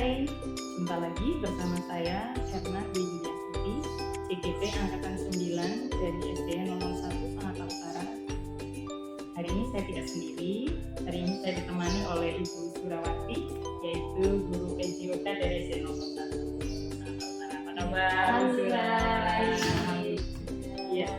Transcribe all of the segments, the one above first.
Hai, jumpa lagi bersama saya Erna Dwi Yuliastuti, CGP Angkatan 9 dari SDN 01 Sangatta Utara. Hari ini saya tidak sendiri, hari ini saya ditemani oleh Ibu Surawati, yaitu guru PJOK dari SDN 01 Sangatta Utara. Apa kabar, Bu Surawati? Ya,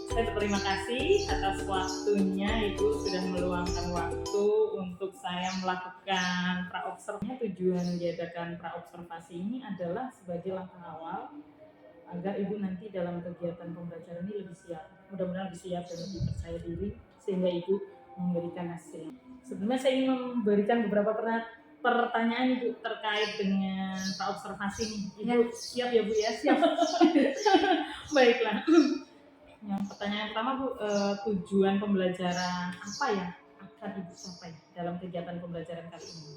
saya berterima kasih atas waktunya Ibu sudah meluangkan waktu untuk saya melakukan praobservasi. Tujuan diadakan praobservasi ini adalah sebagai langkah awal agar Ibu nanti dalam kegiatan pembelajaran ini lebih siap. Mudah-mudahan lebih siap dan lebih percaya diri sehingga Ibu memberikan hasil. Sebelumnya saya ingin memberikan beberapa pertanyaan Ibu terkait dengan praobservasi ini. Ibu siap ya Bu ya? Siap. Baiklah. Yang pertanyaan pertama Bu, tujuan pembelajaran apa yang akan Ibu capai dalam kegiatan pembelajaran kali ini?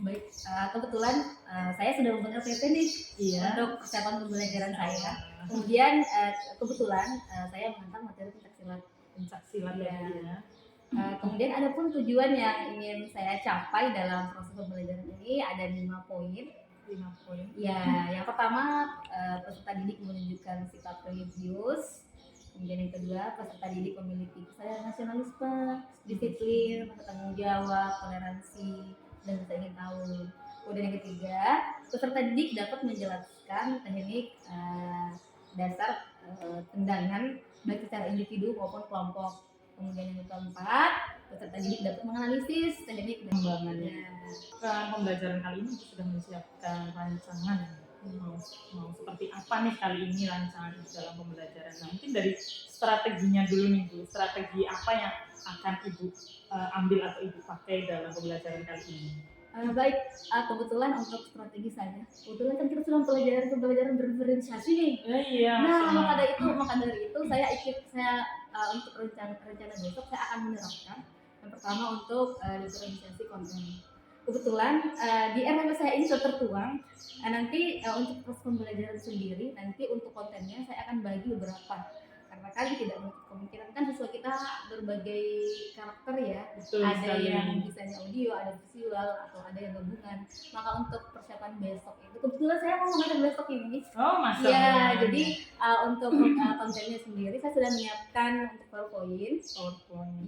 Baik, kebetulan saya sudah membuat LPP nih untuk persiapan pembelajaran saya. Kemudian kebetulan saya mengantar materi pencaksilat ya. Kemudian ada pun tujuan yang ingin saya capai dalam proses pembelajaran ini ada 5 poin. Ya, yang pertama peserta didik menunjukkan sikap religius. Kemudian yang kedua, peserta didik memiliki kesadaran nasionalisme, disiplin, bertanggung jawab, toleransi, dan rasa ingin tahu. Kemudian yang ketiga, peserta didik dapat menjelaskan teknik dasar tendangan baik secara individu maupun kelompok. Kemudian yang keempat, peserta didik dapat menganalisis teknik pengembangannya. Pembelajaran kali ini sudah menyiapkan rancangan mau seperti apa nih kali ini rancangan dalam pembelajaran. Nah, mungkin dari strateginya dulu nih Bu, strategi apa yang akan Ibu ambil atau Ibu pakai dalam pembelajaran kali ini? Baik, kebetulan untuk strategi saya, kebetulan kan kita sudah pembelajaran berdiferensiasi nih. Iya. Nah, maka dari itu saya untuk rencana besok saya akan menerapkan yang pertama untuk diferensiasi konten. Kebetulan di RMP saya ini sudah tertuang. Nanti untuk proses pembelajaran sendiri, nanti untuk kontennya saya akan bagi beberapa. Karena kan tidak menutup kemungkinan kan siswa kita berbagai karakter ya. Betul, ada yang bisanya audio, ada visual, atau ada yang gabungan. Maka untuk persiapan besok itu, kebetulan saya mau mengajar besok ini. Oh, masa? Ya, jadi untuk kontennya sendiri saya sudah menyiapkan untuk PowerPoint.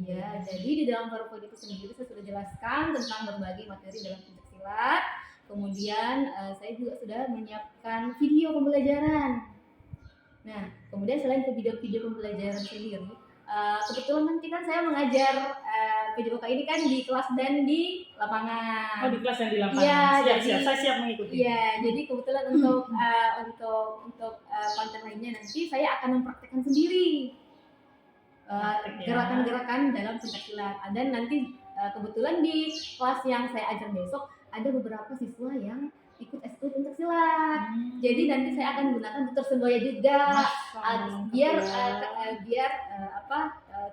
Ya, jadi di dalam PowerPoint itu sendiri saya sudah jelaskan tentang berbagai materi dalam pencaksilat. Kemudian saya juga sudah menyiapkan video pembelajaran. Nah, kemudian selain video pembelajaran sendiri, kebetulan nanti kan saya mengajar PJOK ini kan di kelas dan di lapangan. Oh, di kelas dan di lapangan. Iya, saya siap mengikuti. Iya, jadi kebetulan untuk konten lainnya nanti saya akan mempraktekkan sendiri gerakan-gerakan dalam pencaksilat. Dan nanti kebetulan di kelas yang saya ajar besok ada beberapa siswa yang ikut ekskul pencaksilat. Jadi nanti saya akan menggunakan tutor Semboya juga biar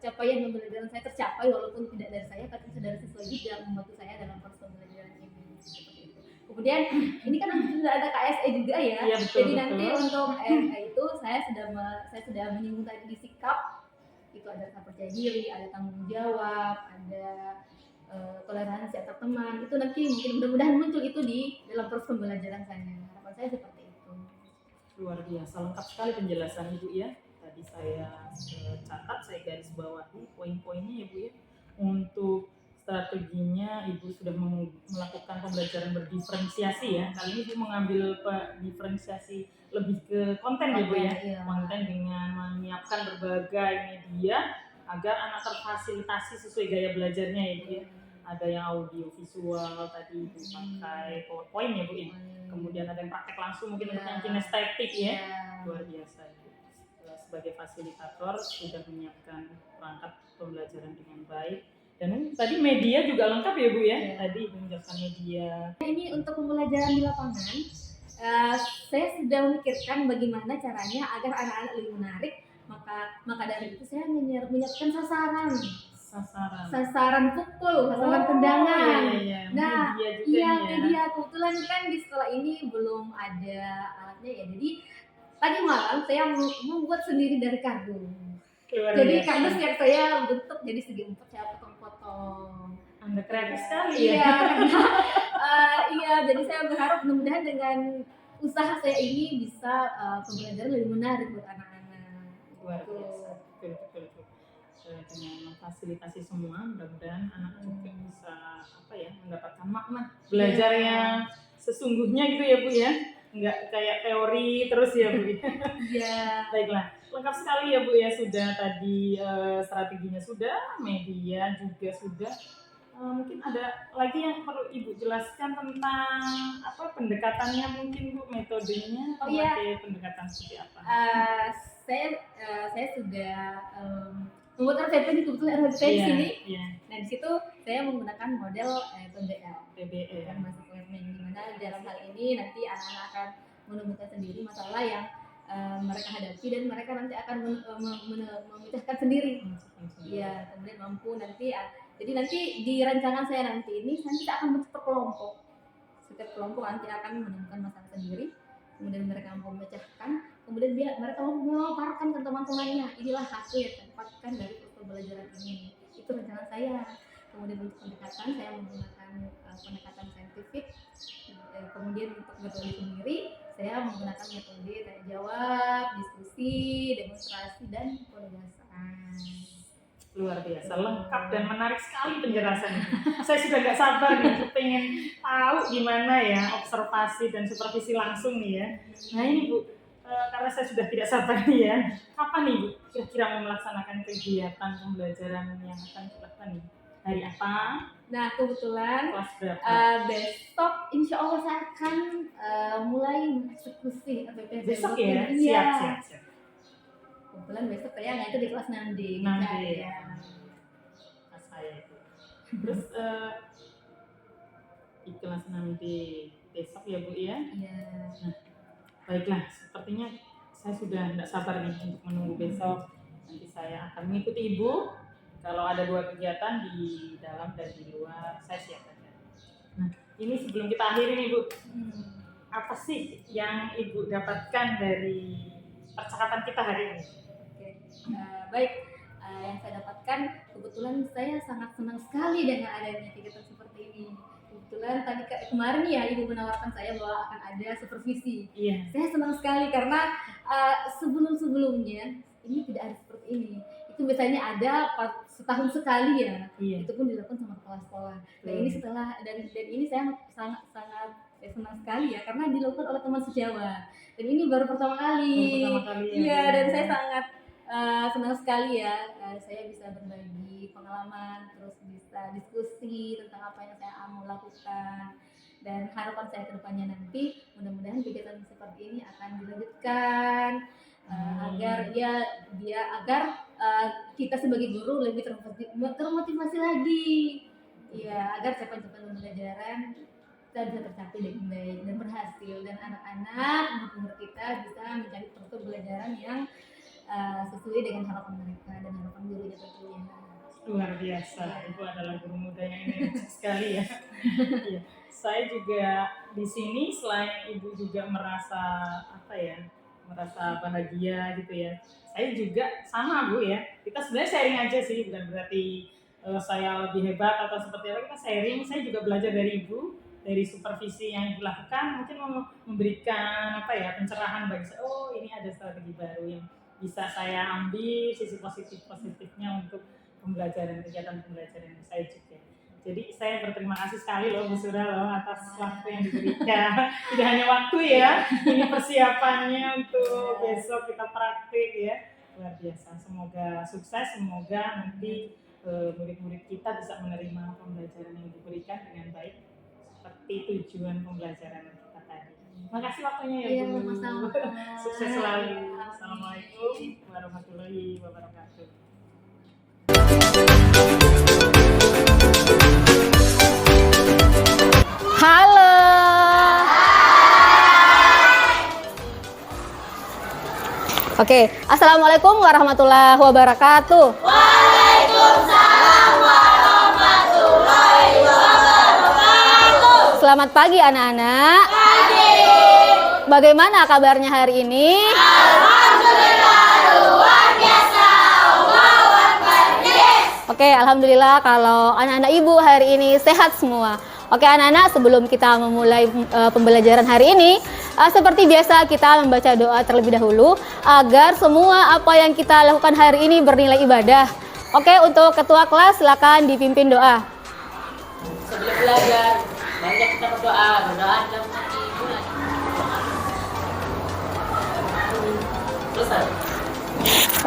capaian pembelajaran saya tercapai walaupun tidak dari saya, tapi saudara siswa juga membantu saya dalam proses pembelajaran ini. Seperti itu. Kemudian ini kan sudah ada KSE juga ya. Iya, betul, jadi nanti untuk itu saya sudah menyinggung tadi di sikap itu ada rasa percaya diri, ada tanggung jawab, ada toleransi antar teman. Itu nanti mungkin mudah-mudahan muncul itu di dalam proses pembelajaran saya. Harapan saya seperti itu. Luar biasa, lengkap sekali penjelasan Ibu ya. Tadi saya catat, saya garis bawahi poin-poinnya ya Bu ya. Untuk strateginya Ibu sudah melakukan pembelajaran berdiferensiasi ya. Kali ini Ibu mengambil diferensiasi lebih ke konten ya Bu ya. Konten dengan menyiapkan berbagai media agar anak terfasilitasi sesuai gaya belajarnya ya Bu ya. Ada yang audio visual tadi Ibu pakai PowerPoint ya Bu ya. Kemudian ada yang praktek langsung mungkin untuk yang kinestetik ya. Luar biasa Ibu. Sebagai fasilitator sudah menyiapkan perangkat pembelajaran dengan baik. Dan tadi media juga lengkap ya Bu ya. Tadi Ibu menjelaskan media. Ini untuk pembelajaran di lapangan, saya sudah memikirkan bagaimana caranya agar anak-anak lebih menarik. Maka dari itu saya menyiapkan sasaran pukul, sasaran tendangan. Nah, media kebetulan kan di sekolah ini belum ada alatnya ya. Jadi tadi malam saya membuat sendiri dari kardus. Jadi kardus yang saya bentuk jadi segi empat, saya potong-potong. Anda kreatif sekali ya. Iya, karena Jadi saya berharap mudah-mudahan dengan usaha saya ini bisa pembelajaran lebih menarik buat anak-anak. Luar biasa. Betul. Dengan memfasilitasi semua, mudah-mudahan anak juga bisa mendapatkan makna belajar yang sesungguhnya gitu ya Bu ya, nggak kayak teori terus ya Bu. Iya. Baiklah, lengkap sekali ya Bu ya, sudah tadi strateginya sudah, media juga sudah. Mungkin ada lagi yang perlu Ibu jelaskan tentang pendekatannya mungkin Bu, metodenya, memakai pendekatan seperti apa? Saya sudah membuat RPP ini, kebetulan RPP di sini. Nah di situ saya menggunakan model PBL, Basic Learning, di mana dalam hal ini nanti anak-anak akan menemukan sendiri masalah yang mereka hadapi dan mereka nanti akan memecahkan sendiri. Iya, kemudian mampu nanti. Jadi nanti di rancangan saya nanti kita akan bentuk per kelompok. Setiap kelompok nanti akan menemukan masalah sendiri, kemudian mereka mampu memecahkan, kemudian mereka mampu memaparkan ke teman-temannya. Inilah hasil yang didapatkan dari pembelajaran ini. Itu rencana saya. Kemudian untuk pendekatan saya menggunakan pendekatan saintifik. Kemudian untuk metode sendiri saya menggunakan metode tanya jawab, diskusi, demonstrasi, dan penugasan. Luar biasa, lengkap dan menarik sekali penjelasannya. Saya sudah nggak sabar nih, pengen tahu gimana ya observasi dan supervisi langsung nih ya. Nah ini Bu, karena saya sudah tidak sabar nih ya, kapan nih Bu kira-kira mau melaksanakan kegiatan pembelajaran yang akan dilakukan nih? Hari apa? Nah kebetulan kelas berapa? Besok insya Allah saya akan mulai mengeksekusi RPP. Besok ya? Siap. Kebetulan besok kayaknya itu di kelas 6D. Ya. Kelas saya itu. Terus di kelas 6D besok ya Bu ya? Iya. Nah, baiklah, sepertinya saya sudah tidak sabar nih untuk menunggu besok. Nanti saya akan mengikuti Ibu. Kalau ada 2 kegiatan di dalam dan di luar, saya siap aja. Nah, ini sebelum kita akhiri nih Bu, apa sih yang Ibu dapatkan dari percakapan kita hari ini? Baik, yang saya dapatkan, kebetulan saya sangat senang sekali dengan adanya kegiatan seperti ini. Kebetulan tadi kemarin ya Ibu menawarkan saya bahwa akan ada supervisi. Iya. Saya senang sekali karena sebelum-sebelumnya ini tidak ada seperti ini. Itu biasanya ada setahun sekali ya. Iya. Itu pun dilakukan sama kepala sekolah. Dan ini dan ini saya sangat senang sekali ya karena dilakukan oleh teman sejawat. Dan ini baru pertama kali. Iya, dan saya sangat senang sekali ya, saya bisa berbagi pengalaman, terus bisa diskusi tentang apa yang saya mau lakukan, dan harapan saya ke depannya nanti mudah-mudahan kegiatan seperti ini akan dilanjutkan agar kita sebagai guru lebih termotivasi lagi, ya agar capai-capai pembelajaran kita bisa tercapai dengan baik dan berhasil, dan anak-anak murid kita bisa mencari pembelajaran yang sesuai dengan harapan mereka dan harapan gurunya tentunya. Luar biasa, Ibu adalah guru muda yang energik sekali ya. Iya. Saya juga di sini selain Ibu juga merasa bahagia gitu ya. Saya juga sama Bu ya. Kita sebenarnya sharing aja sih, bukan berarti saya lebih hebat atau seperti apa. Kita sharing. Saya juga belajar dari Ibu, dari supervisi yang dilakukan, mungkin memberikan pencerahan bagi saya. Oh, ini ada strategi baru yang bisa saya ambil sisi positifnya untuk kegiatan pembelajaran saya juga. Jadi saya berterima kasih sekali loh Bu Sura loh atas waktu yang diberikan. Tidak hanya waktu ya, ini persiapannya untuk besok kita praktik ya. Luar biasa. Semoga sukses, semoga nanti murid-murid kita bisa menerima pembelajaran yang diberikan dengan baik seperti tujuan pembelajaran kita tadi. Makasih waktunya ya Bu. Sukses selalu. Assalamualaikum warahmatullahi wabarakatuh. Halo. Oke, assalamualaikum warahmatullahi wabarakatuh. Waalaikumsalam warahmatullahi wabarakatuh. Selamat pagi anak-anak. Pagi. Bagaimana kabarnya hari ini? Alhamdulillah luar biasa. Oke, alhamdulillah kalau anak-anak ibu hari ini sehat semua. Oke anak-anak, sebelum kita memulai pembelajaran hari ini, seperti biasa kita membaca doa terlebih dahulu agar semua apa yang kita lakukan hari ini bernilai ibadah. Oke, untuk ketua kelas silakan dipimpin doa. Sebelum belajar, banyak kita berdoa dalam hati bulan.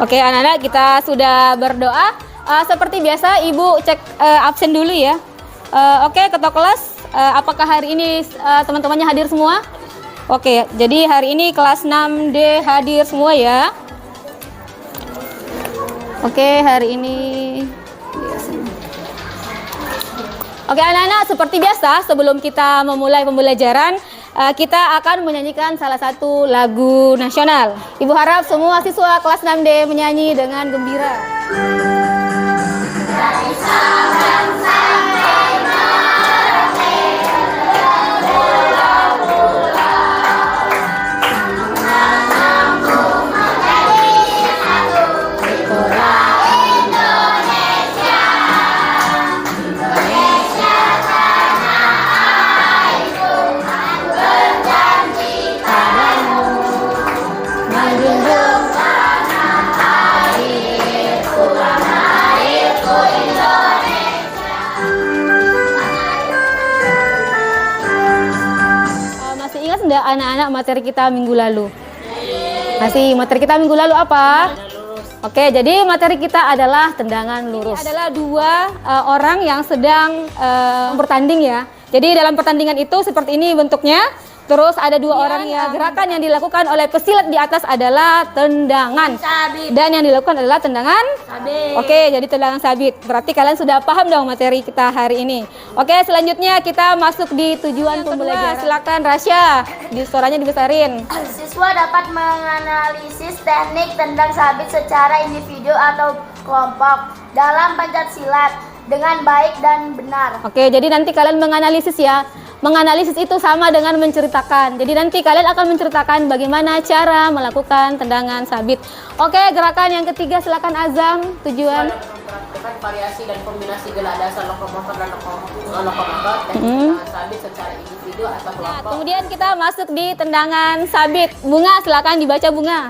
Oke anak-anak, kita sudah berdoa. Seperti biasa Ibu cek absen dulu ya. Oke ketua kelas, apakah hari ini teman-temannya hadir semua? Oke, jadi hari ini kelas 6D hadir semua ya. Oke, hari ini. Oke anak-anak, seperti biasa sebelum kita memulai pembelajaran, kita akan menyanyikan salah satu lagu nasional. Ibu harap semua siswa kelas 6D menyanyi dengan gembira. Dari Sabang sampai Merauke, pulau-pulau, menyambung menjadi satu, itulah Indonesia. Indonesia tanah airku, aku berjanji padamu, menjunjung tanah airku, Masih ingat enggak anak-anak materi kita minggu lalu? Masih, materi kita minggu lalu apa? Oke, jadi materi kita adalah tendangan lurus. Ini adalah dua orang yang sedang bertanding ya. Jadi dalam pertandingan itu seperti ini bentuknya. Terus ada dua orang yang gerakan yang dilakukan oleh pesilat di atas adalah tendangan. Sabit. Dan yang dilakukan adalah tendangan sabit. Oke, jadi tendangan sabit. Berarti kalian sudah paham dong materi kita hari ini. Oke, selanjutnya kita masuk di tujuan pembelajaran. Silakan Rasya, suaranya dibesarin. Siswa dapat menganalisis teknik tendang sabit secara individu atau kelompok dalam pencaksilat dengan baik dan benar. Oke, jadi nanti kalian menganalisis ya. Menganalisis itu sama dengan menceritakan. Jadi nanti kalian akan menceritakan bagaimana cara melakukan tendangan sabit. Oke, gerakan yang ketiga silakan Azam. Tujuan Mempraktikkan variasi dan kombinasi gerak dasar lokomotor dan lokomotor tendangan sabit secara individu atau kelompok. Kemudian kita masuk di tendangan sabit. Bunga, silakan dibaca Bunga.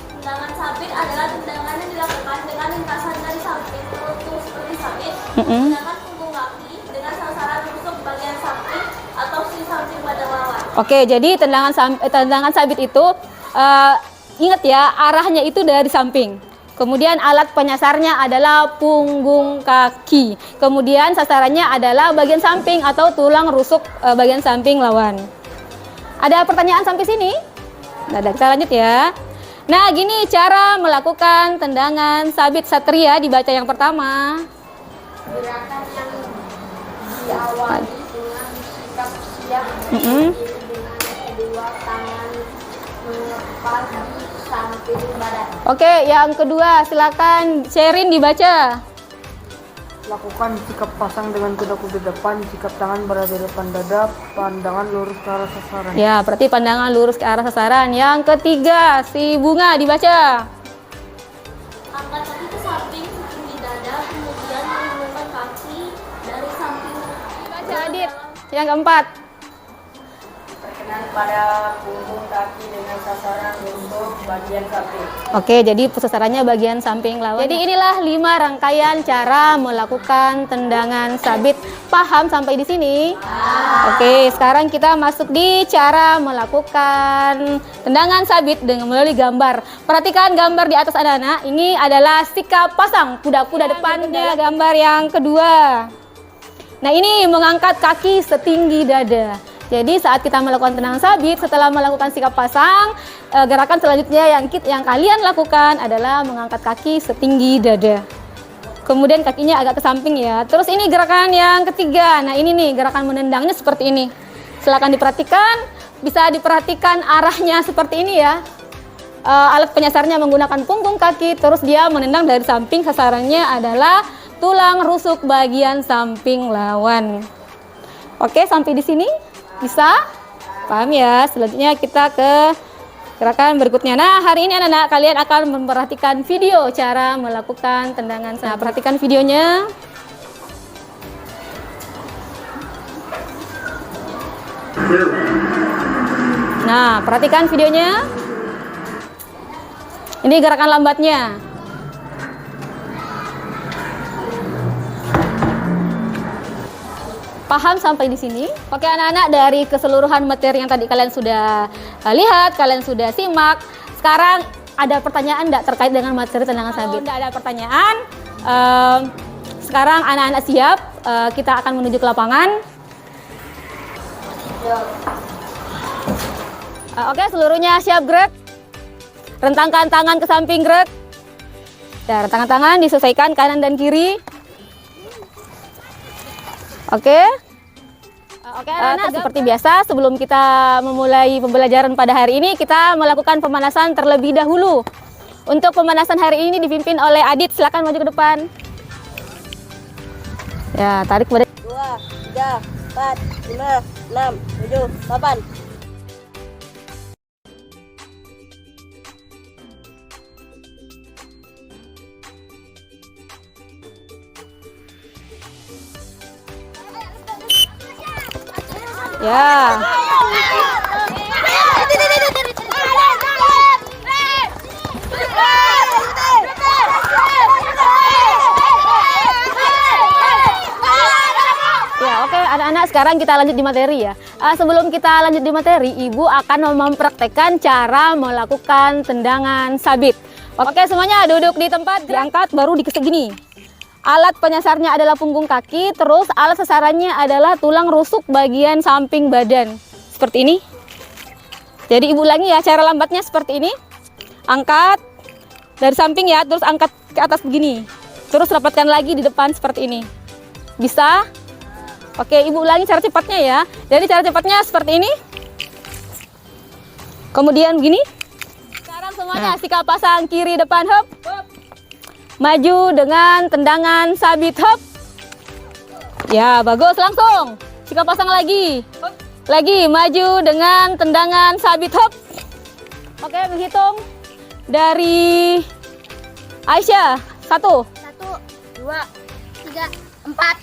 Tendangan sabit adalah tendangan yang dilakukan dengan lintasan dari samping runtuh seperti sabit, menggunakan punggung kaki dengan sasaran rusuk bagian samping atau sisi samping pada lawan. Oke, jadi tendangan sabit itu ingat ya, arahnya itu dari samping. Kemudian alat penyasarnya adalah punggung kaki. Kemudian sasarannya adalah bagian samping atau tulang rusuk bagian samping lawan. Ada pertanyaan sampai sini? Nah, kita lanjut ya. Nah, gini cara melakukan tendangan sabit satria, dibaca yang pertama. Gerakan yang diawali dengan sikap siap, dengan kedua tangan mengepal di samping badan. Oke, yang kedua silakan Sherin dibaca. Lakukan sikap pasang dengan kedua kuda depan, sikap tangan berada di depan dada, pandangan lurus ke arah sasaran. Ya, berarti pandangan lurus ke arah sasaran. Yang ketiga, si Bunga dibaca. Angkat kaki ke samping setinggi dada, kemudian mengulurkan kaki dari samping. Dibaca Adit. Yang keempat. Berkenan pada punggung kaki dengan sasaran rusuk bagian samping. Oke, jadi sasarannya bagian samping lawan. Jadi inilah 5 rangkaian cara melakukan tendangan sabit. Paham sampai di sini? Oke, sekarang kita masuk di cara melakukan tendangan sabit dengan melalui gambar. Perhatikan gambar di atas anak-anak. Ini adalah sikap pasang kuda-kuda depannya. Gambar yang kedua. Nah, ini mengangkat kaki setinggi dada. Jadi saat kita melakukan tendangan sabit, setelah melakukan sikap pasang, gerakan selanjutnya yang kalian lakukan adalah mengangkat kaki setinggi dada. Kemudian kakinya agak ke samping ya. Terus ini gerakan yang ketiga. Nah ini nih gerakan menendangnya seperti ini. Silakan diperhatikan. Bisa diperhatikan arahnya seperti ini ya. Alat penyasarnya menggunakan punggung kaki. Terus dia menendang dari samping. Sasarannya adalah tulang rusuk bagian samping lawan. Oke, sampai di sini bisa? Paham ya? Selanjutnya kita ke gerakan berikutnya. Nah, hari ini anak-anak kalian akan memperhatikan video cara melakukan tendangan. Nah, perhatikan videonya. Nah, perhatikan videonya. Ini gerakan lambatnya. Paham sampai di sini? Oke anak-anak, dari keseluruhan materi yang tadi kalian sudah lihat, kalian sudah simak. Sekarang ada pertanyaan enggak terkait dengan materi tendangan sabit? Enggak ada pertanyaan. Sekarang anak-anak siap, kita akan menuju ke lapangan. Oke, seluruhnya siap gerak. Rentangkan tangan ke samping gerak. Ya, rentangkan tangan disesuaikan kanan dan kiri. Oke. Oke, anak-anak, seperti biasa sebelum kita memulai pembelajaran pada hari ini, kita melakukan pemanasan terlebih dahulu. Untuk pemanasan hari ini dipimpin oleh Adit. Silakan maju ke depan. Ya, tarik badan. 2, 3, 4, 5, 6, 7, 8. Ya. Ya, oke anak-anak, sekarang kita lanjut di materi ya. Sebelum kita lanjut di materi, Ibu akan mempraktekkan cara melakukan tendangan sabit. Oke, semuanya duduk di tempat, diangkat baru dikesek gini. Alat penyasarnya adalah punggung kaki, terus alat sasarannya adalah tulang rusuk bagian samping badan. Seperti ini. Jadi Ibu ulangi ya, cara lambatnya seperti ini. Angkat dari samping ya, terus angkat ke atas begini. Terus rapatkan lagi di depan seperti ini. Bisa? Oke, Ibu ulangi cara cepatnya ya. Jadi cara cepatnya seperti ini. Kemudian begini. Sekarang semuanya sikap pasang kiri depan, hop. Maju dengan tendangan sabit, hop. Ya, bagus, langsung. Sikap pasang lagi. Lagi, maju dengan tendangan sabit, hop. Oke, menghitung dari Aisyah. 1, 1, 2, 3, 4,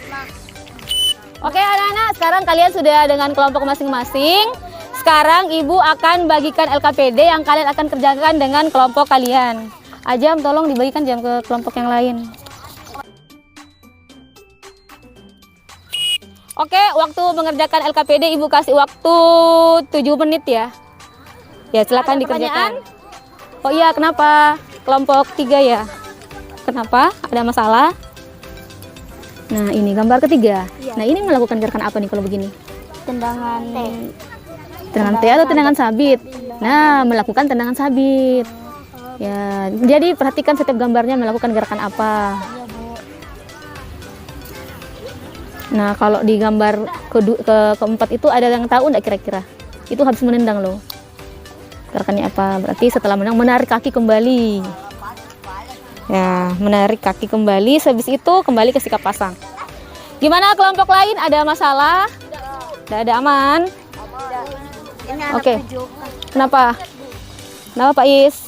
5. Oke anak-anak, sekarang kalian sudah dengan kelompok masing-masing. Sekarang Ibu akan bagikan LKPD yang kalian akan kerjakan dengan kelompok kalian. Ajam, tolong dibagikan jam ke kelompok yang lain. Oke, waktu mengerjakan LKPD Ibu kasih waktu 7 menit ya. Ya, silakan dikerjakan. Oh iya, kenapa? Kelompok 3 ya? Kenapa? Ada masalah? Nah, ini gambar ketiga. Nah, ini melakukan gerakan apa nih kalau begini? Tendangan Tendangan T atau tendangan sabit? Nah, melakukan tendangan sabit. Ya, jadi perhatikan setiap gambarnya melakukan gerakan apa. Nah, kalau di gambar keempat itu ada yang tahu enggak kira-kira? Itu habis menendang loh. Gerakannya apa? Berarti setelah menang menarik kaki kembali. Ya, menarik kaki kembali, habis itu kembali ke sikap pasang. Gimana kelompok lain? Ada masalah? Tidak ada, aman? Oke. Kenapa? Kenapa Pak Is?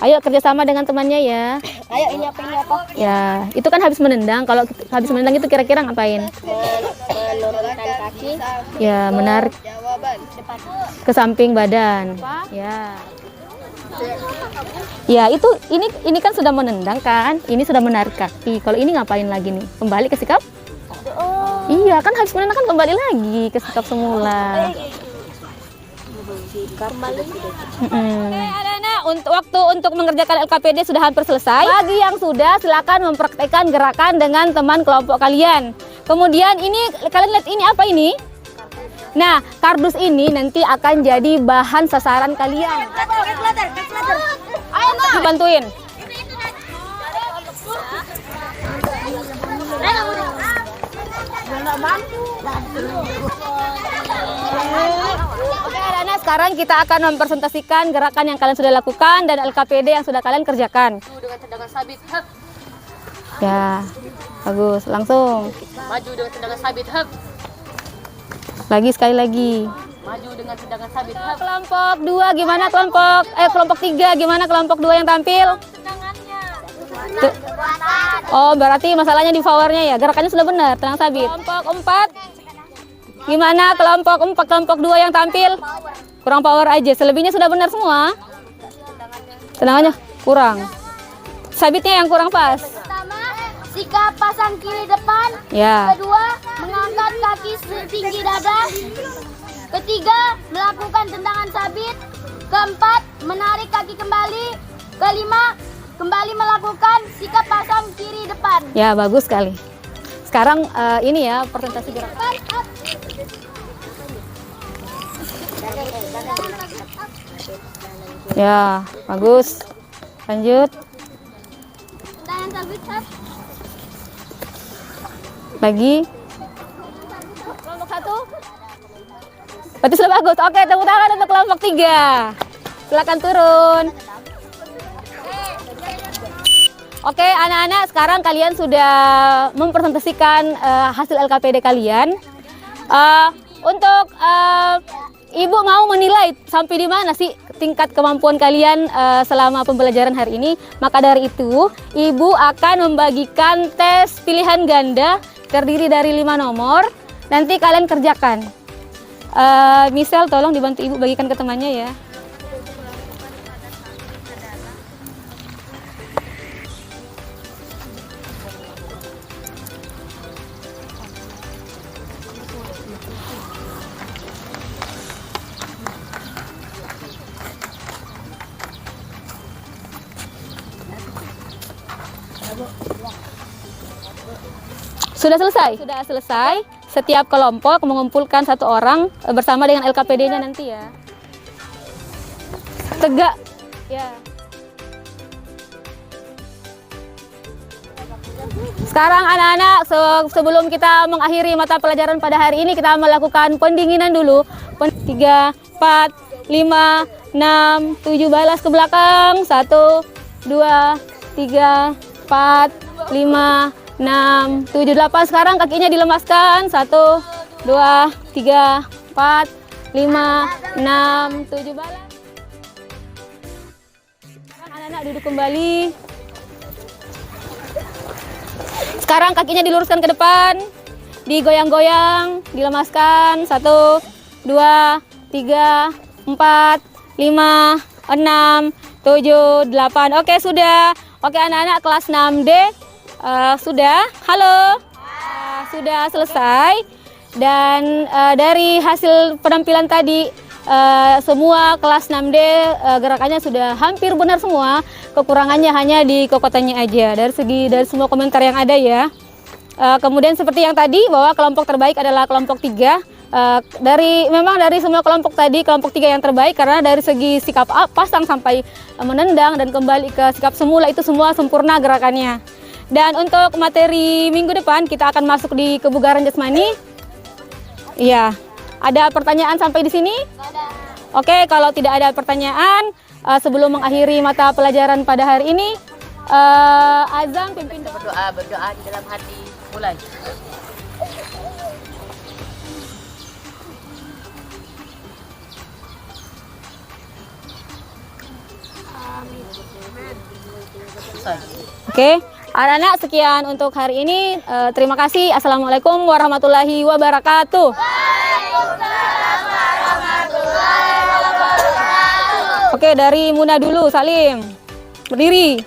Ayo kerjasama dengan temannya ya. Ayo, ini apa? Ya, itu kan habis menendang. Kalau habis menendang itu kira-kira ngapain? Menurunkan kaki. Ya, menarik ke samping badan. Ya. Ya, itu ini kan sudah menendang kan? Ini sudah menarik kaki. Kalau ini ngapain lagi nih? Kembali ke sikap? Iya, kan habis menendang kan kembali lagi ke sikap semula. Oke, anak-anak, waktu untuk mengerjakan LKPD sudah hampir selesai. Bagi yang sudah, silakan mempraktekkan gerakan dengan teman kelompok kalian. Kemudian ini, kalian lihat ini apa ini? Nah, kardus ini nanti akan jadi bahan sasaran kalian. Ayo, Mak. Bantuin. Oke anak-anak, sekarang kita akan mempresentasikan gerakan yang kalian sudah lakukan dan LKPD yang sudah kalian kerjakan. Dengan tendangan sabit, hep. Ya, bagus, langsung. Maju dengan tendangan sabit, hep. Lagi, sekali lagi. Maju dengan tendangan sabit, hep. Kelompok 2 gimana kelompok 3 gimana kelompok 2 yang tampil? Oh, berarti masalahnya di powernya ya. Gerakannya sudah benar, tenang sabit. Kelompok 4 Gimana kelompok 4, kelompok 2 yang tampil? Kurang power aja. Selebihnya sudah benar semua. Tendangannya kurang. Sabitnya yang kurang pas. Pertama, sikap pasang kiri depan. Ya. Kedua, mengangkat kaki setinggi dada. Ketiga, melakukan tendangan sabit. Keempat, menarik kaki kembali. Kelima, kembali melakukan sikap pasang kiri depan. Ya, bagus sekali. Sekarang ini ya presentasi gerakan. Ya, bagus. Lanjut. Tendangan sabit, Sat. Lagi. Kelompok 1. Berarti sudah bagus. Oke, tepuk tangan untuk kelompok 3. Silakan turun. Oke, anak-anak, sekarang kalian sudah mempresentasikan hasil LKPD kalian. Untuk Ibu mau menilai sampai di mana sih tingkat kemampuan kalian selama pembelajaran hari ini. Maka dari itu, Ibu akan membagikan tes pilihan ganda terdiri dari 5 nomor. Nanti kalian kerjakan. Misal, tolong dibantu Ibu bagikan ke temannya ya. Sudah selesai? Sudah selesai. Setiap kelompok mengumpulkan 1 orang bersama dengan LKPD-nya nanti ya. Tegak. Ya. Sekarang anak-anak, sebelum kita mengakhiri mata pelajaran pada hari ini, kita melakukan pendinginan dulu. 3, 4, 5, 6, 7, balas ke belakang. 1, 2, 3, 4, 5, 6, 7, 8. Sekarang kakinya dilemaskan. 1, 2, 3, 4, 5, 6, 7, balas. Sekarang anak-anak duduk kembali. Sekarang kakinya diluruskan ke depan, digoyang-goyang, dilemaskan. 1, 2, 3, 4, 5, 6, 7, 8. Oke, sudah. Oke, anak-anak kelas 6D sudah. Halo. Sudah selesai. Dan dari hasil penampilan tadi, semua kelas 6D gerakannya sudah hampir benar semua. Kekurangannya hanya di kokotannya aja. Dari semua komentar yang ada ya. Kemudian seperti yang tadi, bahwa kelompok terbaik adalah kelompok 3. Memang dari semua kelompok tadi, kelompok 3 yang terbaik karena dari segi sikap pasang sampai menendang dan kembali ke sikap semula itu semua sempurna gerakannya. Dan untuk materi minggu depan kita akan masuk di kebugaran jasmani. Iya. Ada pertanyaan sampai di sini? Oke, kalau tidak ada pertanyaan, sebelum mengakhiri mata pelajaran pada hari ini, Azam pimpin doa. Berdoa di dalam hati. Mulai. Oke, anak-anak, sekian untuk hari ini. Terima kasih. Assalamualaikum warahmatullahi wabarakatuh. Oke, dari Muna dulu, Salim. Berdiri.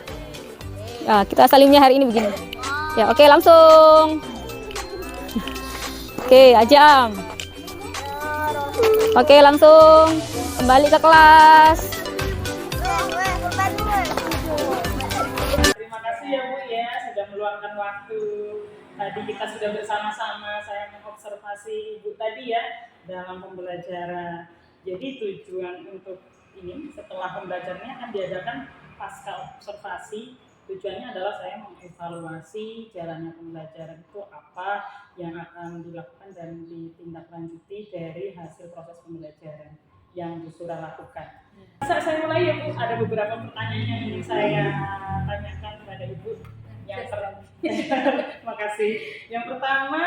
Ya, kita salimnya hari ini begini. Ya, oke, langsung. Oke, Ajam. Oke, langsung kembali ke kelas. Terima kasih ya Bu ya, sudah meluangkan waktu. Tadi kita sudah bersama-sama, saya mengobservasi Ibu tadi ya dalam pembelajaran. Jadi tujuan untuk ini setelah pembelajarannya akan diadakan pasca observasi. Tujuannya adalah saya mengevaluasi jalannya pembelajaran itu apa yang akan dilakukan dan ditindaklanjuti dari hasil proses pembelajaran yang Bu Surah lakukan. Saya mulai ya Bu, ada beberapa pertanyaan yang ingin saya tanyakan kepada Ibu. Terima kasih. Yang pertama,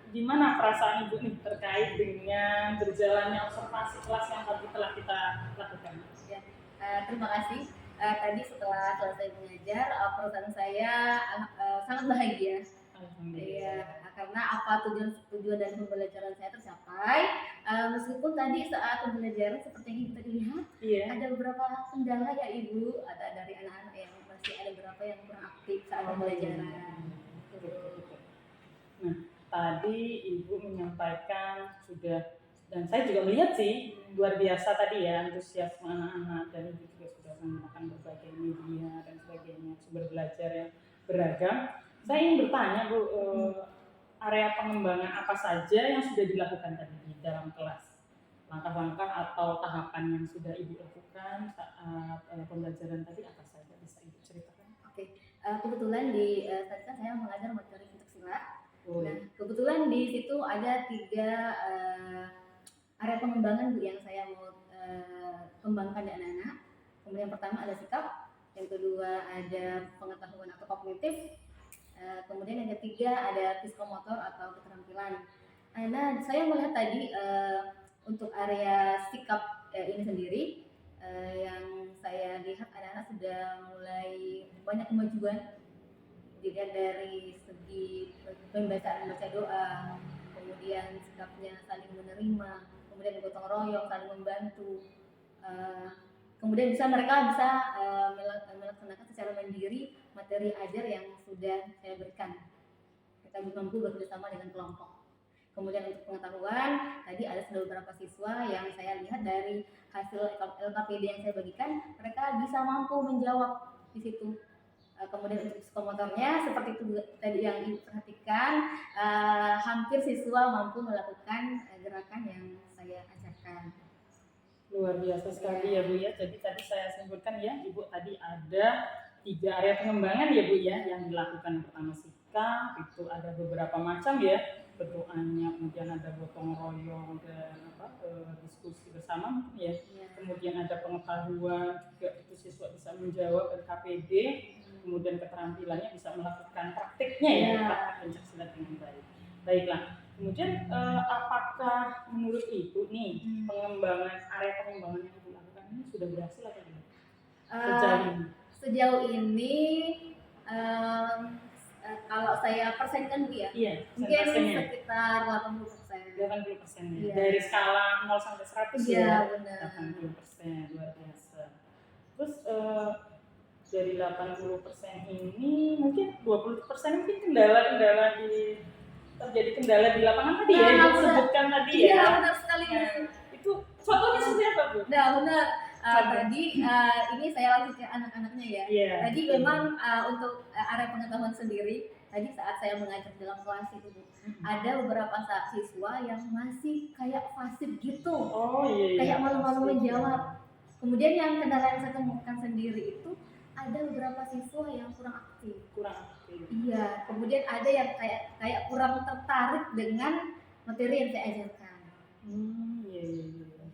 gimana perasaan Ibu nih terkait dengan berjalannya observasi kelas yang tadi telah kita lakukan? Ya, terima kasih. Tadi setelah selesai mengajar, perasaan saya sangat bahagia. Alhamdulillah. Iya, karena apa tujuan dari pembelajaran saya tercapai. sampai meskipun tadi saat pembelajaran seperti yang kita lihat Iya. ada beberapa kendala ya Ibu, ada dari anak-anak yang masih ada beberapa yang kurang aktif saat pembelajaran. Nah, tadi Ibu menyampaikan sudah, dan saya juga melihat sih luar biasa tadi ya antusiasme anak-anak, dan Ibu juga sudah menggunakan berbagai media dan sebagainya, sumber belajar yang beragam. Saya ingin bertanya Bu, area pengembangan apa saja yang sudah dilakukan tadi di dalam kelas? Langkah-langkah atau tahapan yang sudah Ibu lakukan saat pembelajaran tadi apa saja, bisa Ibu ceritakan? Oke, kebetulan di tadi kan saya mengajar materi pencaksilat. Oh, Nah, kebetulan di situ ada 3 area pengembangan Bu yang saya mau kembangkan di anak-anak. Kemudian yang pertama ada sikap, yang kedua ada pengetahuan atau kognitif, kemudian yang ketiga ada psikomotor atau keterampilan. Nah, saya melihat tadi untuk area sikap ini sendiri, yang saya lihat anak-anak sudah mulai banyak kemajuan, dilihat dari segi membaca doa, kemudian sikapnya saling menerima, kemudian gotong royong, saling membantu, kemudian mereka bisa melaksanakan secara mandiri materi ajar yang sudah saya berikan. Kita mampu bekerjasama dengan kelompok. Kemudian untuk pengetahuan, tadi ada beberapa siswa yang saya lihat dari hasil LKPD yang saya bagikan, mereka bisa mampu menjawab di situ. Kemudian untuk psikomotornya, seperti itu tadi yang Ibu perhatikan, hampir siswa mampu melakukan gerakan yang saya ajarkan. Luar biasa sekali ya Bu ya. Jadi tadi saya sebutkan ya, Ibu tadi ada 3 area pengembangan ya Bu ya yang dilakukan. Pertama sikap, itu ada beberapa macam ya berdoanya, kemudian ada gotong royong dan diskusi bersama mungkin ya. Kemudian ada pengetahuan juga, itu siswa bisa menjawab LKPD, kemudian keterampilannya bisa melakukan praktiknya ya, praktik pencaksilat dengan baik. Baiklah. Kemudian apakah menurut Ibu nih area pengembangan yang Ibu lakukan ini sudah berhasil atau tidak? Sejauh ini kalau saya persenkan Bu ya, mungkin sekitar 80%. 80% ya. Dari skala 0 sampai 100 ya. Benar. 80%, luar biasa. Terus dari 80% ini mungkin 20% mungkin kendala-kendala terjadi kendala di lapangan tadi ya, Ibu sebutkan tadi ya. Iya, benar sekali. Itu contohnya seperti apa Bu? Nah, benar. Tadi ini saya langsung ke anak-anaknya ya. Tadi memang untuk area pengetahuan sendiri, tadi saat saya mengajar dalam kelas itu Bu, ada beberapa siswa yang masih kayak fasib gitu. Kayak malu-malu menjawab. Kemudian yang kendala yang saya temukan sendiri itu ada beberapa siswa yang kurang aktif. Iya, kemudian ada yang kayak kurang tertarik dengan materi yang saya ajarkan.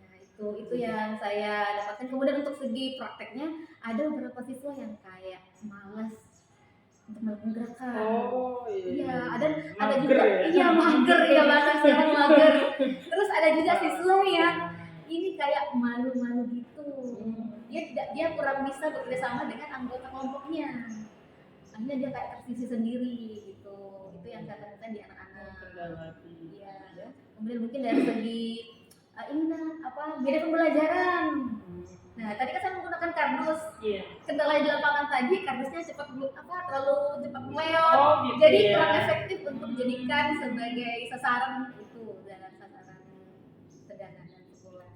Nah, itu yang saya dapatkan. Kemudian untuk segi prakteknya ada beberapa siswa yang kayak malas untuk melakukan gerakan. Iya, ada juga mager ya, bahasa saya mager. Terus ada juga siswa yang ini kayak malu-malu gitu. Dia kurang bisa bekerja sama dengan anggota kelompoknya. Akhirnya dia kayak tersisi sendiri gitu. Itu yang saya temukan di anak-anak. Iya. Kemudian mungkin dari segi media pembelajaran. Nah, tadi kan saya menggunakan kardus. Kendala di lapangan tadi kardusnya terlalu cepat meleot. Jadi kurang efektif untuk dijadikan sebagai sasaran itu dalam sasaran sedangkan dan sekolah.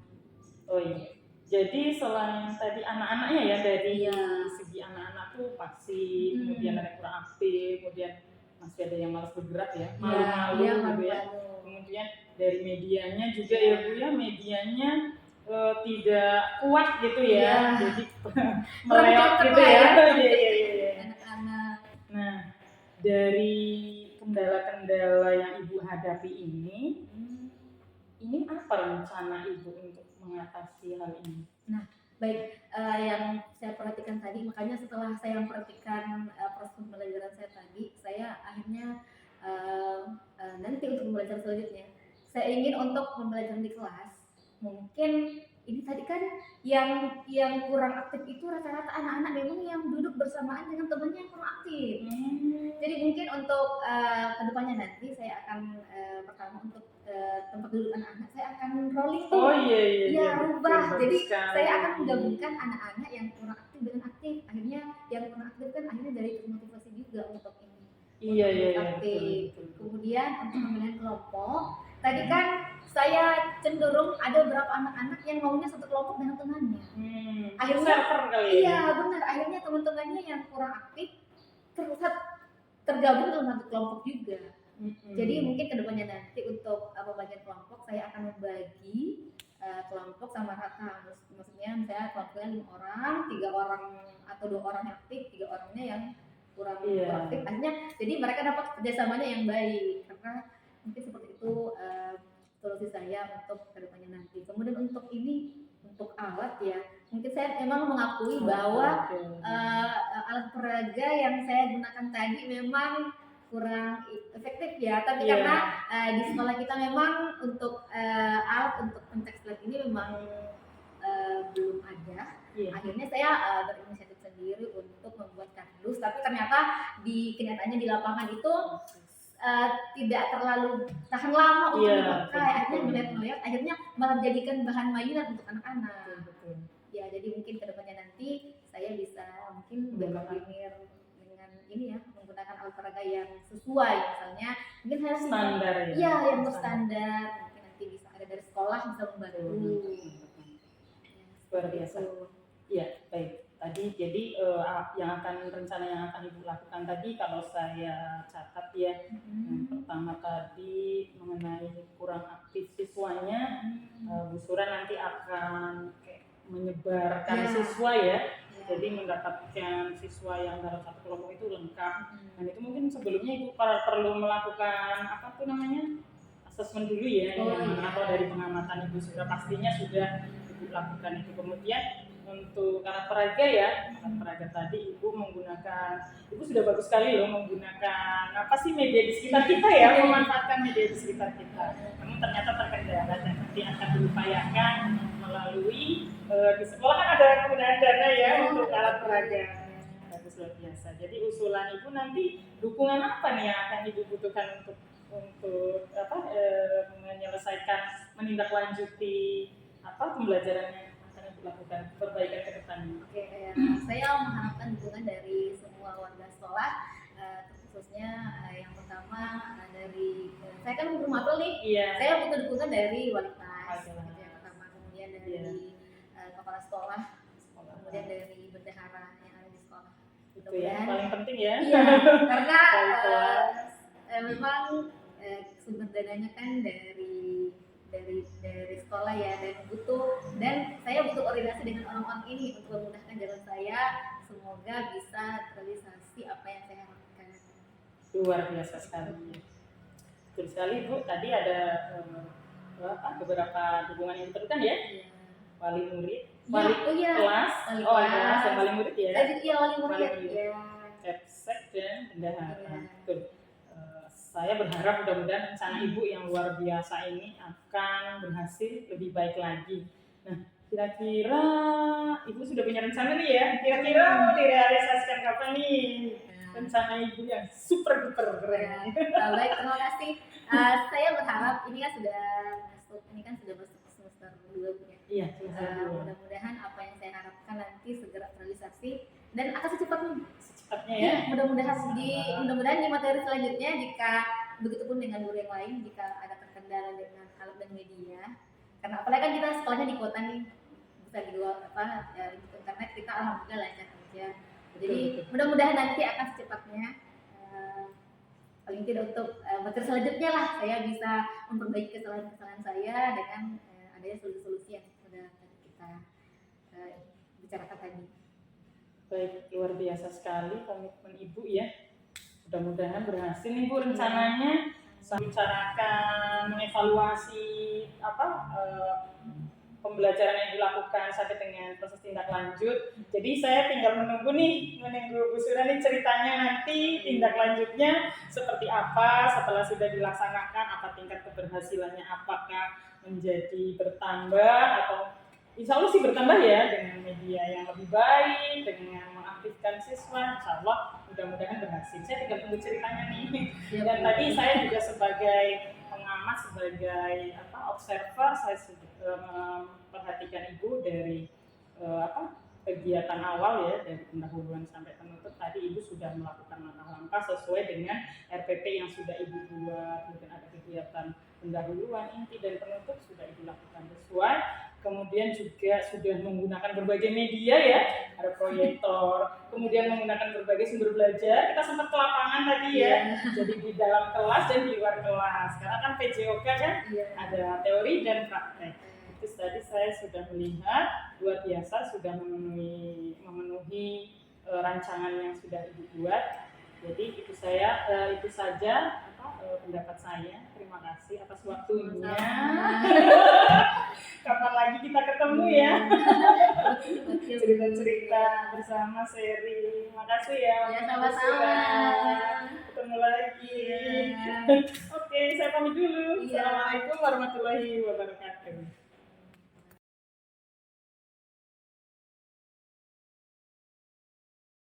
Jadi selain tadi anak-anaknya ya, dari segi anak-anak tuh pasti, kemudian ada yang kurang aktif, kemudian masih ada yang malas bergerak ya, malu-malu gitu ya. Kemudian dari medianya juga ya Bu ya, medianya tidak kuat gitu ya, jadi meleot gitu ya. Anak-anak. Nah, dari kendala-kendala yang Ibu hadapi ini apa rencana Ibu untuk mengatasi hal ini? Nah, baik, yang saya perhatikan tadi, makanya setelah saya memperhatikan proses pembelajaran saya tadi, saya akhirnya nanti untuk pembelajaran selanjutnya, saya ingin untuk pembelajaran di kelas, mungkin ini tadi kan yang kurang aktif itu rata-rata anak-anak memang yang duduk bersamaan dengan temannya yang kurang aktif. Jadi mungkin untuk kedepannya nanti saya akan pertama untuk tempat duduk anak-anak saya akan rolling tuh. Oh iya iya. Iya, rubah. Bagus Jadi sekali. saya akan menggabungkan anak-anak yang kurang aktif dengan aktif. Akhirnya yang kurang aktif kan akhirnya dari termotivasi juga untuk ini. Iya iya iya. Aktif. Betul, betul. Kemudian untuk pemilihan kelompok, tadi kan saya cenderung ada beberapa anak-anak yang maunya satu kelompok dengan temannya. Akhirnya- server kali ya. Iya, benar. Akhirnya teman-temannya yang kurang aktif tergabung dalam satu kelompok juga. Jadi mungkin kedepannya nanti untuk pembagian kelompok saya akan membagi kelompok sama rata. Maksudnya misalnya kelompoknya 5 orang, 3 orang atau 2 orang yang aktif, 3 orangnya yang kurang aktif. Akhirnya jadi mereka dapat kerjasamanya yang baik. Karena mungkin seperti itu solusi saya untuk kedepannya nanti. Kemudian untuk ini, untuk alat ya, mungkin saya memang mengakui bahwa alat peraga yang saya gunakan tadi memang kurang efektif ya, tapi karena di sekolah kita memang untuk alat untuk pentas silat ini memang belum ada. Akhirnya saya berinisiatif sendiri untuk membuat kardus, tapi ternyata di kenyataannya di lapangan itu tidak terlalu tahan lama untuk dipakai. Akhirnya melihat akhirnya malah menjadikan bahan mainan untuk anak-anak. Ya, jadi mungkin kedepannya nanti saya bisa mungkin berkoordinir dengan ini ya, menggunakan alat peraga yang sesuai, misalnya mungkin harus Standar ya. Iya, yang berstandar. Mungkin nanti bisa ada dari sekolah bisa membantu. Luar biasa. Iya, baik. Tadi jadi yang rencana yang akan Ibu lakukan tadi kalau saya catat ya, yang pertama tadi mengenai kurang aktif siswanya, Bu Sura nanti akan menyebarkan siswa ya. Jadi mendapatkan siswa yang dalam satu kelompok itu lengkap. Dan itu mungkin sebelumnya Ibu perlu melakukan apa tuh namanya, asesmen dulu ya, atau dari pengamatan Ibu sudah pastinya sudah Ibu lakukan itu. Kemudian untuk alat peraga ya, alat peraga tadi Ibu sudah bagus sekali loh menggunakan apa sih media di sekitar kita ya, memanfaatkan media di sekitar kita. Namun ternyata terkendala dan nanti akan diupayakan melalui di sekolah kan ada penggunaan dana ya untuk alat peraga. Bagus, luar biasa. Jadi usulan Ibu nanti dukungan apa nih yang akan Ibu butuhkan untuk menyelesaikan, menindaklanjuti pembelajaran yang akan Ibu lakukan, perbaikan ke depan. Oke, saya mengharapkan dukungan dari semua warga sekolah, khususnya yang pertama dari saya kan guru mapel nih. Saya butuh dukungan dari wali kelas. Yang pertama, kemudian dari kepala sekolah, kemudian dari bendahara yang ada di sekolah. Itu yang paling penting ya. Iya, karena memang sumber dananya kan dari sekolah ya, dan saya butuh koordinasi dengan orang-orang ini untuk memudahkan jalan saya, semoga bisa terrealisasi apa yang saya harapkan. Luar biasa sekali. Betul sekali Bu, tadi ada beberapa dukungan yang diperlukan ya. Wali murid, wali kelas, wali kelas dan wali murid ya. Iya, wali murid ya. Capsek dan bendahara. Betul. Saya berharap mudah-mudahan rencana Ibu yang luar biasa ini akan berhasil lebih baik lagi. Nah, kira-kira Ibu sudah punya rencana nih ya? Kira-kira mau direalisasikan kapan nih? Rencana Ibu yang super duper keren. Baik, terima kasih. Saya berharap ini kan sudah masuk semester 2 ya. Iya, mudah-mudahan apa yang saya harapkan nanti segera terrealisasi dan akan secepatnya ya. Mudah-mudahan di materi selanjutnya, jika begitupun dengan guru yang lain, jika ada terkendala dengan alat dan media, karena apalagi kan kita sekolahnya di kota nih, bisa di luar di internet, kita alhamdulillah lancar aja. Jadi mudah-mudahan nanti akan secepatnya, paling tidak untuk materi selanjutnya lah, saya bisa memperbaiki kesalahan-kesalahan saya dengan adanya solusi-solusi yang sudah kita bicarakan tadi. Baik, luar biasa sekali komitmen Ibu ya. Mudah-mudahan berhasil nih Bu rencananya. Saya bicarakan mengevaluasi pembelajaran yang dilakukan sampai dengan proses tindak lanjut. Jadi saya tinggal menunggu Bu Sura nih ceritanya nanti tindak lanjutnya seperti apa setelah sudah dilaksanakan, apa tingkat keberhasilannya, apakah menjadi bertambah atau insya Allah sih bertambah ya dengan media yang lebih baik, dengan mengaktifkan siswa, insya Allah mudah-mudahan berhasil. Saya tinggal tunggu ceritanya nih. Dan tadi saya juga sebagai pertama sebagai observer, saya sudah memperhatikan Ibu dari kegiatan awal ya, dari pendahuluan sampai penutup. Tadi Ibu sudah melakukan langkah-langkah sesuai dengan RPP yang sudah Ibu buat. Mungkin ada kegiatan pendahuluan, inti, dan penutup sudah Ibu lakukan sesuai. Kemudian juga sudah menggunakan berbagai media ya, ada proyektor, kemudian menggunakan berbagai sumber belajar. Kita sempat ke lapangan tadi ya, jadi di dalam kelas dan di luar kelas. Karena kan PJOK kan ada teori dan praktek. Itu tadi saya sudah melihat luar biasa, sudah memenuhi rancangan yang sudah Ibu buat. Jadi itu saja pendapat saya. Terima kasih atas waktunya. Kapan lagi kita ketemu ya? Cerita-cerita bersama Seri. Terima kasih ya. Ya, sama-sama. Ketemu lagi. Oke, saya pamit dulu. Assalamualaikum warahmatullahi wabarakatuh.